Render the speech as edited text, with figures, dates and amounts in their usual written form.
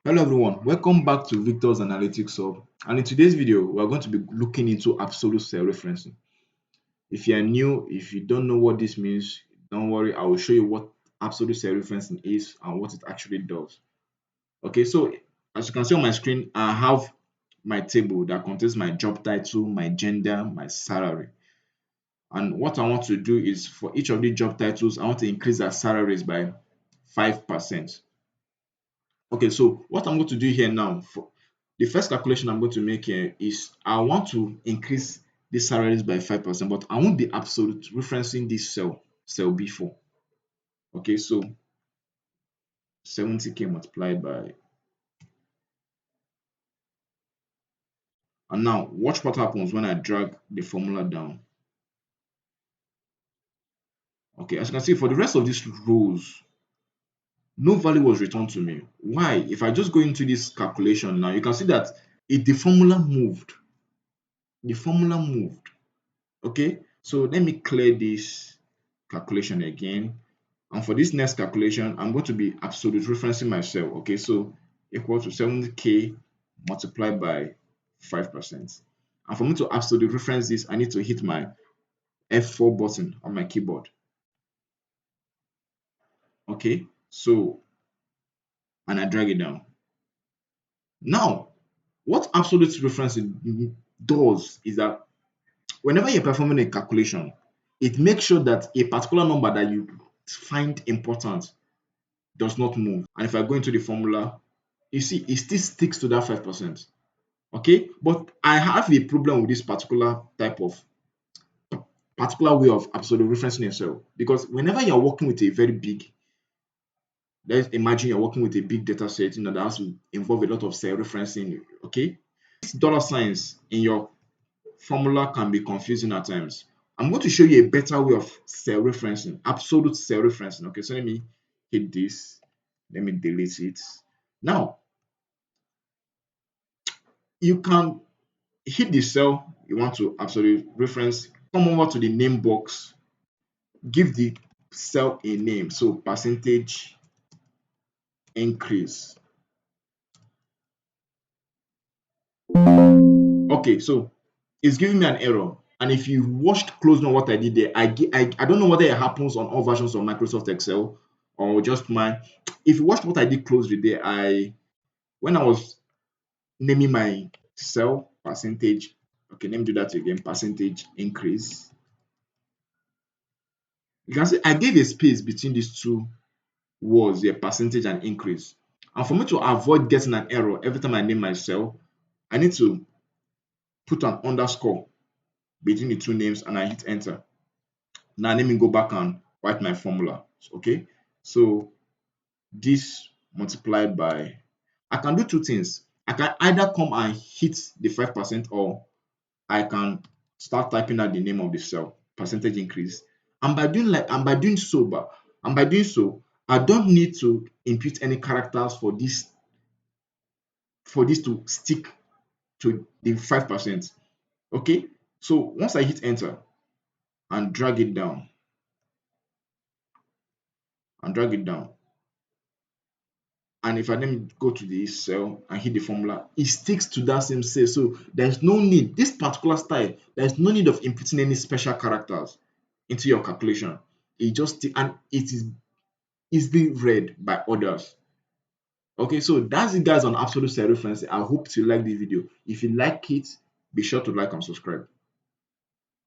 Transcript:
Hello everyone, welcome back to Victor's Analytics Hub. And in today's video, we're going to be looking into absolute cell referencing. If you're new, if you don't know what this means, don't worry, I will show you what absolute cell referencing is and what it actually does. Okay, so as you can see on my screen, I have my table that contains my job title, my gender, my salary. And what I want to do is for each of these job titles, I want to increase their salaries by 5%. Okay, so what I'm going to do here now, for the first calculation I'm going to make here is I want to increase the salaries by 5%, but I won't be absolute referencing this cell B4. Okay, so 70k multiplied by, and now watch what happens when I drag the formula down. Okay, as you can see, for the rest of these rows, no value was returned to me. Why? If I just go into this calculation now, you can see that the formula moved. The formula moved. Okay, so let me clear this calculation again. And for this next calculation, I'm going to be absolute referencing my cell. Okay, so equal to 70k multiplied by 5%. And for me to absolute reference this, I need to hit my F4 button on my keyboard. Okay, so, and I drag it down. Now, what absolute referencing does is that whenever you're performing a calculation, it makes sure that a particular number that you find important does not move. And if I go into the formula, you see it still sticks to that 5%. Okay, but I have a problem with this particular way of absolute referencing a cell, because whenever you're working with a very big, let's imagine you're working with a big data set, that has to involve a lot of cell referencing. Okay, these dollar signs in your formula can be confusing at times. I'm going to show you a better way of cell referencing, absolute cell referencing. Okay, so let me hit this, let me delete it. Now you can hit the cell you want to absolutely reference, come over to the name box, give the cell a name, so percentage increase. Okay, so it's giving me an error. And if you watched closely on what I did there, I don't know whether it happens on all versions of Microsoft Excel or just mine. If you watched what I did closely there, when I was naming my cell percentage, okay, let me do that again, percentage increase. You can see I gave a space between these two words, a percentage and increase. And for me to avoid getting an error every time I name my cell, I need to put an underscore between the two names and I hit enter. Now let me go back and write my formula. Okay, so this multiplied by, I can do two things. I can either come and hit the 5%, or I can start typing out the name of the cell, percentage increase. And by doing so, I don't need to input any characters for this to stick to the 5%. Okay, so once I hit enter and drag it down and drag it down, and if I then go to the cell and hit the formula, it sticks to that same cell. So there's no need, this particular style, there's no need of inputting any special characters into your calculation. It just, and it is easily read by others. Okay, so that's it guys on absolute cell referencing. I hope you like this video. If you like it, be sure to like and subscribe.